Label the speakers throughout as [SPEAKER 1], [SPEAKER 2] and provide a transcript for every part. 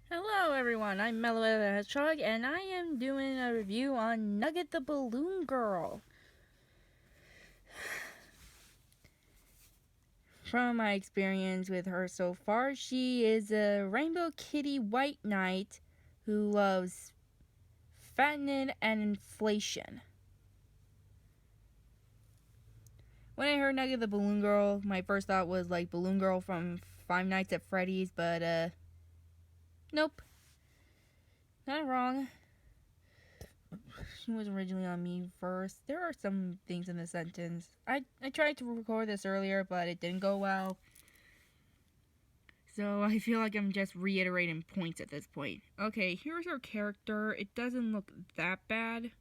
[SPEAKER 1] Hello everyone, I'm Mellow the Hedgehog, and I am doing a review on Nugget the Balloon Girl. From my experience with her so far, she is a rainbow kitty white knight who loves fattening and inflation. When I heard Nugget the Balloon Girl, my first thought was like Balloon Girl from Five Nights at Freddy's, but nope. Not wrong. She was originally on me first. There are some things in the sentence. I tried to record this earlier, but it didn't go well. So I feel like I'm just reiterating points at this point. Okay, here's her character. It doesn't look that bad.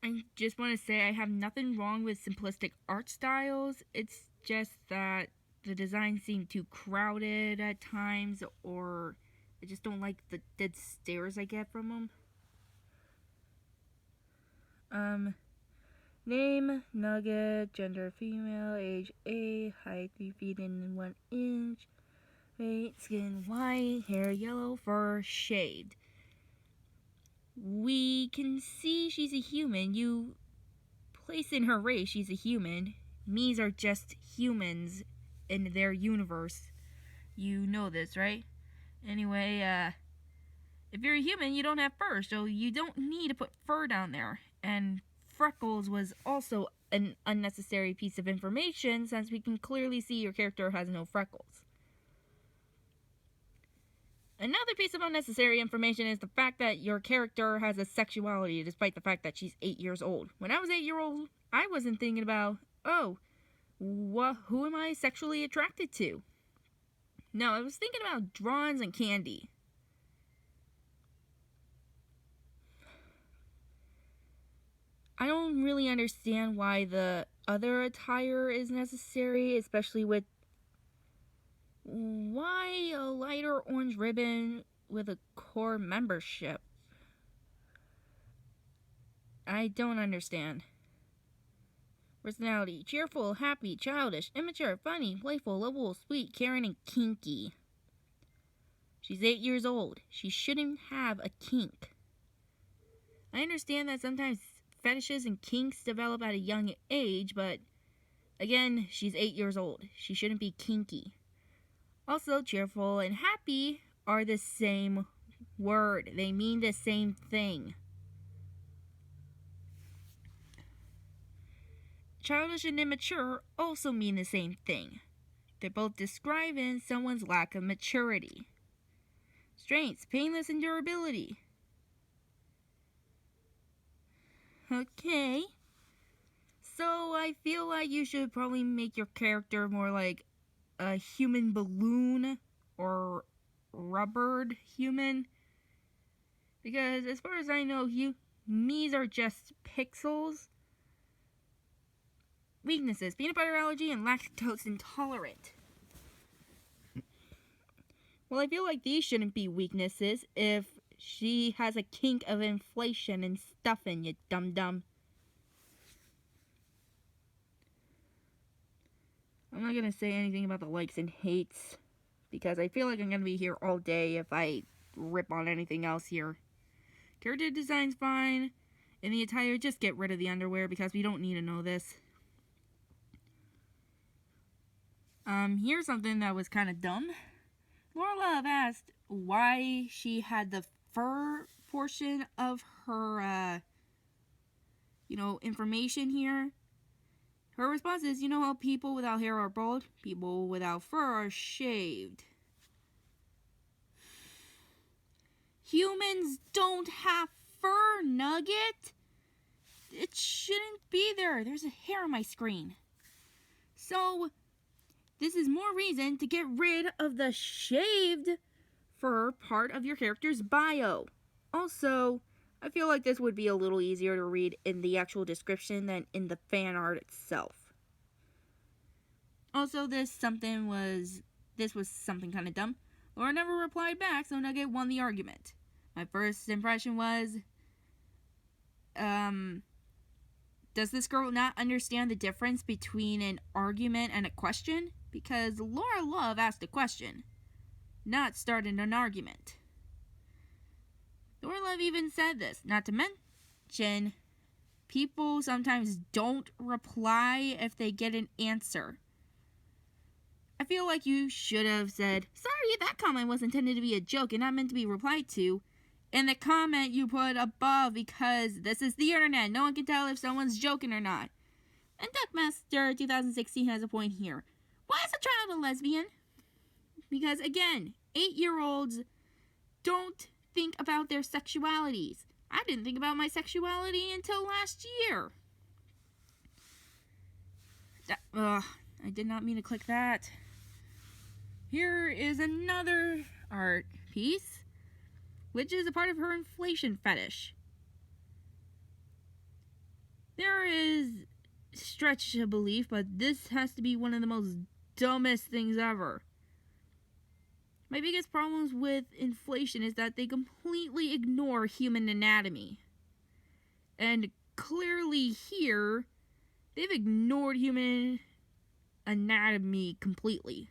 [SPEAKER 1] I just want to say I have nothing wrong with simplistic art styles. It's just that the designs seem too crowded at times, or I just don't like the dead stares I get from them. Name, Nugget, gender female, age 8, height 3 feet and 1 inch, weight, skin white, hair yellow, fur shaved. We can see she's a human. You place in her race, she's a human. Me's are just humans in their universe. You know this, right? Anyway, if you're a human, you don't have fur, so you don't need to put fur down there. And freckles was also an unnecessary piece of information, since we can clearly see your character has no freckles. Another piece of unnecessary information is the fact that your character has a sexuality, despite the fact that she's 8 years old. When I was 8 years old, I wasn't thinking about, who am I sexually attracted to? No, I was thinking about drawings and candy. I don't really understand why the other attire is necessary, especially with why a lighter orange ribbon with a core membership. I don't understand. Personality: cheerful, happy, childish, immature, funny, playful, lovable, sweet, caring, and kinky. She's 8 years old. She shouldn't have a kink. I understand that sometimes fetishes and kinks develop at a young age, but again, she's 8 years old. She shouldn't be kinky. Also, cheerful and happy are the same word. They mean the same thing. Childish and immature also mean the same thing. They're both describing someone's lack of maturity. Strengths: painless and durability. Okay. So I feel like you should probably make your character more like a human balloon or rubbered human. Because as far as I know, me's are just pixels. Weaknesses: peanut butter allergy and lactose intolerant. Well, I feel like these shouldn't be weaknesses if she has a kink of inflation and stuffing, you dum-dum. I'm not going to say anything about the likes and hates, because I feel like I'm going to be here all day if I rip on anything else here. Character design's fine. In the attire, just get rid of the underwear, because we don't need to know this. Here's something that was kind of dumb. Laura Love asked why she had the fur portion of her, information here. Her response is, you know how people without hair are bald? People without fur are shaved. Humans don't have fur, Nugget. It shouldn't be there. There's a hair on my screen. So this is more reason to get rid of the shaved fur part of your character's bio. Also, I feel like this would be a little easier to read in the actual description than in the fan art itself. Also, this was something kind of dumb. Laura never replied back, so Nugget won the argument. My first impression was, does this girl not understand the difference between an argument and a question? Because Laura Love asked a question. not starting an argument. Dorlove even said this, not to mention, people sometimes don't reply if they get an answer. I feel like you should have said, sorry, that comment was intended to be a joke and not meant to be replied to, in the comment you put above, because this is the internet. No one can tell if someone's joking or not. And Duckmaster 2016 has a point here. Why is a child a lesbian? Because, again, 8-year-olds don't think about their sexualities. I didn't think about my sexuality until last year. I did not mean to click that. Here is another art piece, which is a part of her inflation fetish. There is stretch to belief, but this has to be one of the most dumbest things ever. My biggest problems with inflation is that they completely ignore human anatomy. And clearly here, they've ignored human anatomy completely.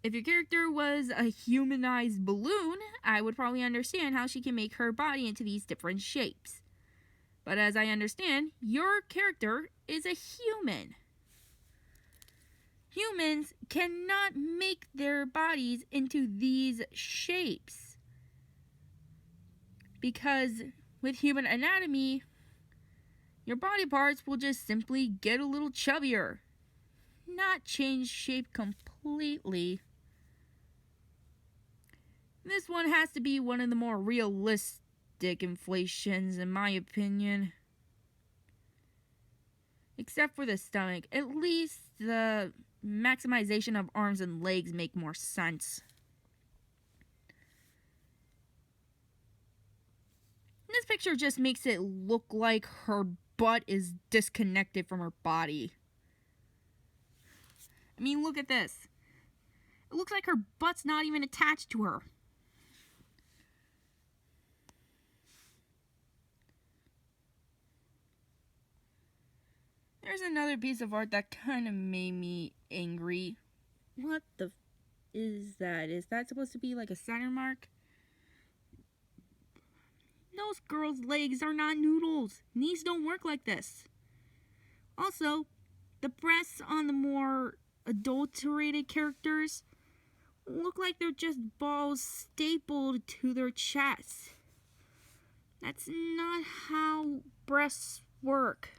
[SPEAKER 1] If your character was a humanized balloon, I would probably understand how she can make her body into these different shapes. But as I understand, your character is a human. Humans cannot make their bodies into these shapes. Because with human anatomy, your body parts will just simply get a little chubbier. Not change shape completely. This one has to be one of the more realistic inflations, in my opinion. Except for the stomach. At least the maximization of arms and legs make more sense. This picture just makes it look like her butt is disconnected from her body. I mean, look at this. It looks like her butt's not even attached to her. There's another piece of art that kind of made me angry. What the is that? Is that supposed to be like a Saturn mark? Those girls' legs are not noodles. Knees don't work like this. Also, the breasts on the more adulterated characters look like they're just balls stapled to their chests. That's not how breasts work.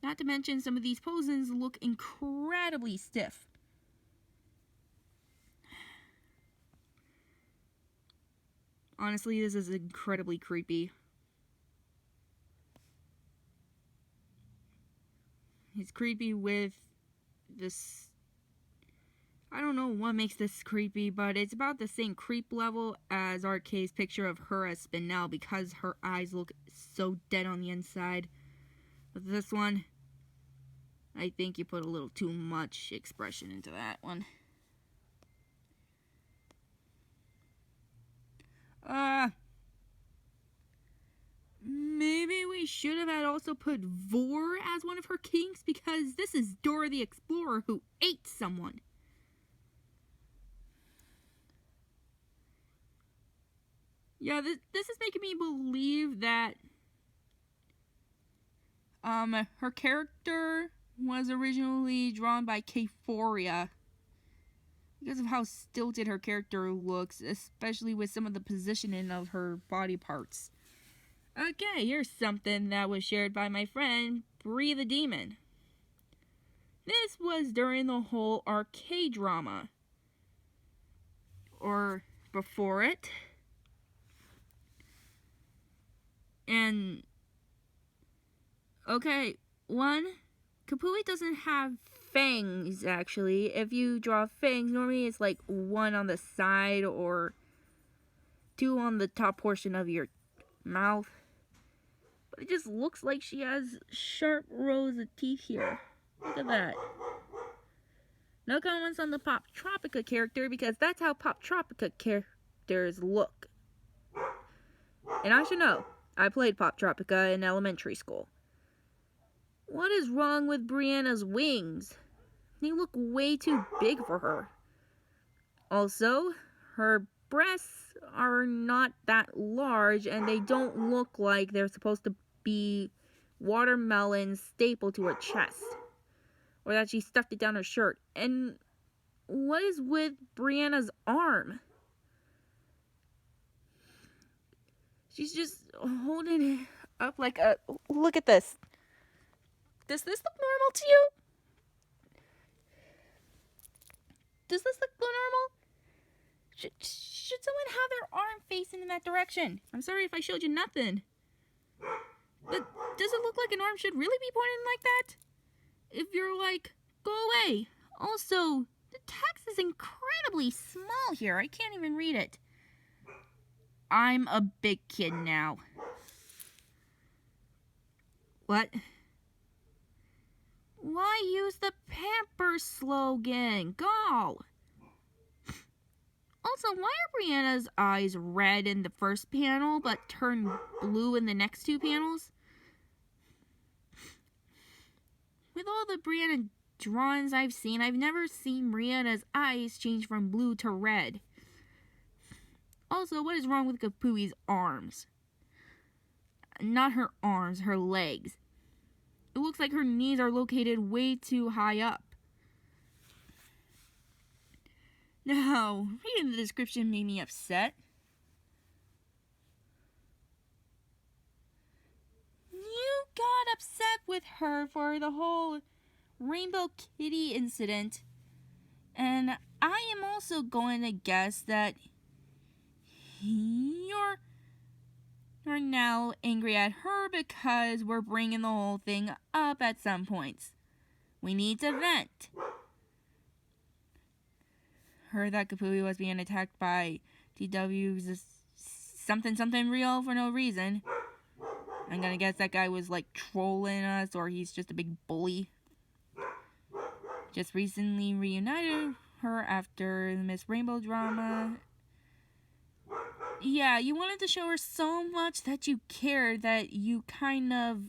[SPEAKER 1] Not to mention, some of these poses look incredibly stiff. Honestly, this is incredibly creepy. It's creepy with this... I don't know what makes this creepy, but it's about the same creep level as Arcade's picture of her as Spinel, because her eyes look so dead on the inside. But this one, I think you put a little too much expression into that one. Maybe we should have had also put Vor as one of her kinks, because this is Dora the Explorer who ate someone. Yeah, this is making me believe that her character was originally drawn by Kphoria because of how stilted her character looks, especially with some of the positioning of her body parts. Okay, here's something that was shared by my friend Bree the Demon. This was during the whole Arcade drama, or before it. And okay, one, Kapui doesn't have fangs, actually. If you draw fangs, normally it's like one on the side or two on the top portion of your mouth. But it just looks like she has sharp rows of teeth here. Look at that. No comments on the Pop Tropica character, because that's how Pop Tropica characters look. And I should know, I played Pop Tropica in elementary school. What is wrong with Brianna's wings? They look way too big for her. Also, her breasts are not that large and they don't look like they're supposed to be watermelon stapled to her chest. Or that she stuffed it down her shirt. And what is with Brianna's arm? She's just holding it up like a... Look at this. Does this look normal to you? Does this look normal? Should someone have their arm facing in that direction? I'm sorry if I showed you nothing. But does it look like an arm should really be pointing like that? If you're like, go away. Also, the text is incredibly small here. I can't even read it. I'm a big kid now. What? Why use the Pampers slogan? Go! Also, why are Brianna's eyes red in the first panel but turn blue in the next two panels? With all the Brianna drawings I've seen, I've never seen Brianna's eyes change from blue to red. Also, what is wrong with Kapui's arms? Not her arms, her legs. It looks like her knees are located way too high up. Now, reading the description made me upset. You got upset with her for the whole Rainbow Kitty incident. And I am also going to guess that you're now angry at her because we're bringing the whole thing up at some points. We need to vent. Heard that Kapui was being attacked by DW's something real for no reason. I'm gonna guess that guy was like trolling us, or he's just a big bully. Just recently reunited her after the Miss Rainbow drama. Yeah, you wanted to show her so much that you cared that you kind of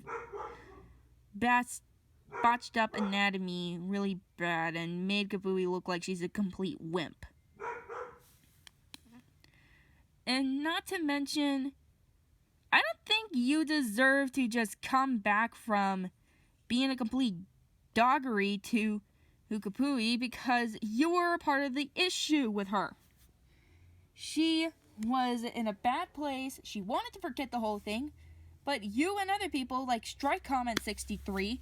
[SPEAKER 1] botched up anatomy really bad and made Kapui look like she's a complete wimp. And not to mention, I don't think you deserve to just come back from being a complete doggery to Kapui because you were a part of the issue with her. She was in a bad place. She wanted to forget the whole thing, but you and other people like Strike Comment 63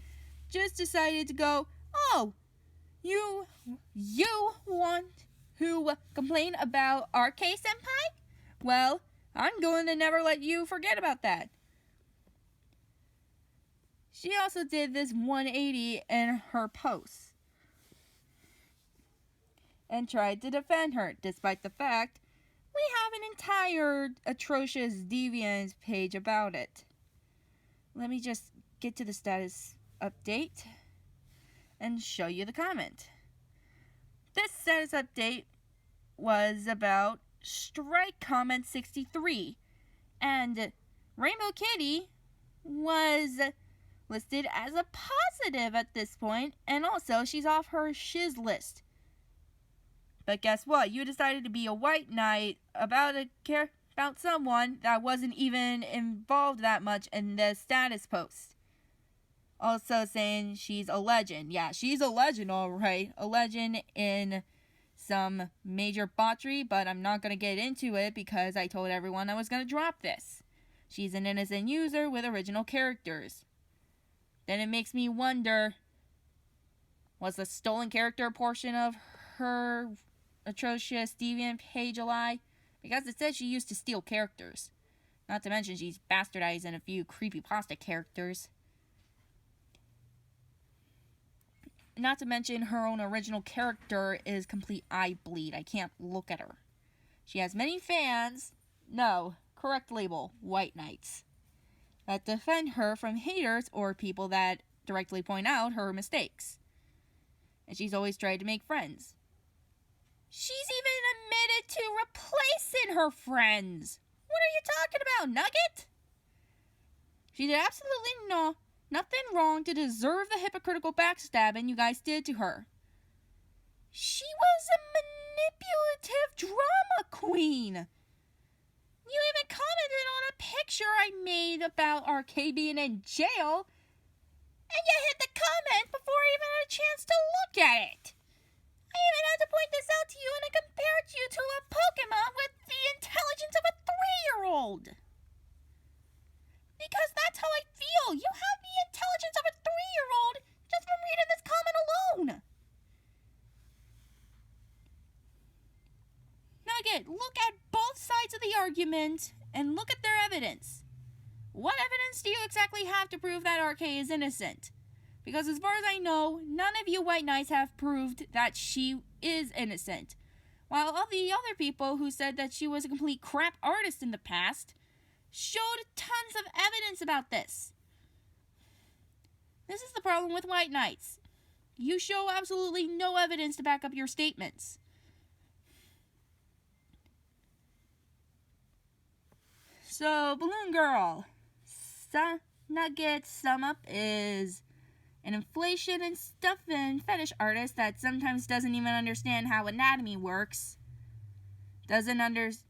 [SPEAKER 1] just decided to go, oh, you want to complain about RK Senpai? Well, I'm going to never let you forget about that. She also did this 180 in her posts and tried to defend her, despite the fact we have an entire atrocious Deviant page about it. Let me just get to the status update and show you the comment. This status update was about Strike Comment 63, and Rainbow Kitty was listed as a positive at this point, and also she's off her shiz list. But guess what? You decided to be a white knight about someone that wasn't even involved that much in the status post. Also saying she's a legend. Yeah, she's a legend, alright. A legend in some major botchery, but I'm not going to get into it because I told everyone I was going to drop this. She's an innocent user with original characters. Then it makes me wonder, was the stolen character portion of her atrocious Deviant page a lie? Because it says she used to steal characters. Not to mention she's bastardizing a few creepypasta characters. Not to mention her own original character is complete eye bleed. I can't look at her. She has many fans, no, correct label, white knights, that defend her from haters or people that directly point out her mistakes. And she's always tried to make friends. She's even admitted to replacing her friends. What are you talking about, Nugget? She did absolutely nothing wrong to deserve the hypocritical backstabbing you guys did to her. She was a Queen. You even commented on a picture I made about RK being in jail, and you hit the comment before I even had a chance to look at it. I even had to point this out to you, and I compared you to a Pokemon with the intelligence of a 3-year-old. Because that's how I feel. You have the intelligence of a 3-year-old just from reading this comment alone. Nugget, look at both sides of the argument and look at their evidence. What evidence do you exactly have to prove that RK is innocent? Because as far as I know, none of you white knights have proved that she is innocent. While all the other people who said that she was a complete crap artist in the past showed tons of evidence about this. This is the problem with white knights. You show absolutely no evidence to back up your statements. So, Balloon Girl, Nugget's sum up is an inflation and stuffing fetish artist that sometimes doesn't even understand how anatomy works, doesn't understand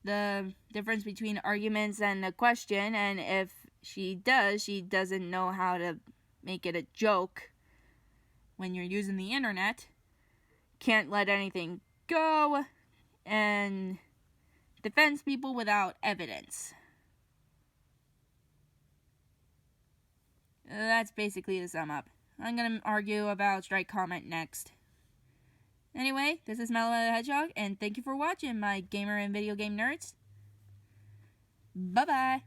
[SPEAKER 1] the difference between arguments and a question, and if she does, she doesn't know how to make it a joke when you're using the internet, can't let anything go, and defends people without evidence. That's basically the sum up. I'm going to argue about strike comment next. Anyway, this is Mellow the Hedgehog, and thank you for watching, my gamer and video game nerds. Bye-bye.